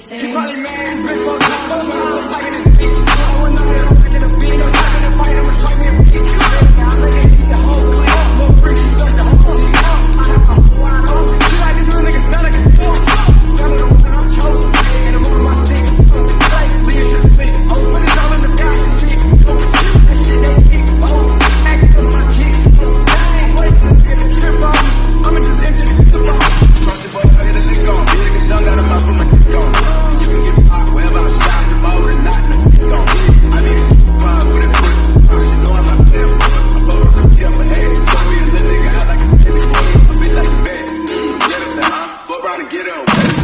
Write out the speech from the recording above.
He probably mad, he's been so tough, I'm fighting this bitch. Going out here, I'm taking a beat, I'm not gonna fight, I'ma strike me a bitch. I'm gonna eat the whole clip, no free, she suck the whole thing up. I know, she like this little nigga smell like a dog. Some of the ones I'm chosen, and I'm on my stick. Like, leadership split, oh, put it all in the sky, see it. That shit, they kick, oh, act up my kicks. Dang, wait till I get a trip on me, I'ma just enter the clip on. Trust your boy, I hit a lick on, nigga, shut out of my from my dick on. You can get hot, wherever I'm shot, the ball or not, the dick on. I need a fire for that pussy, you know I'm not there for it. I'm over some yeah, but hey, show me a little nigga out like a titty boy, a bitch like a bad. Get up there, huh? Go around and get up.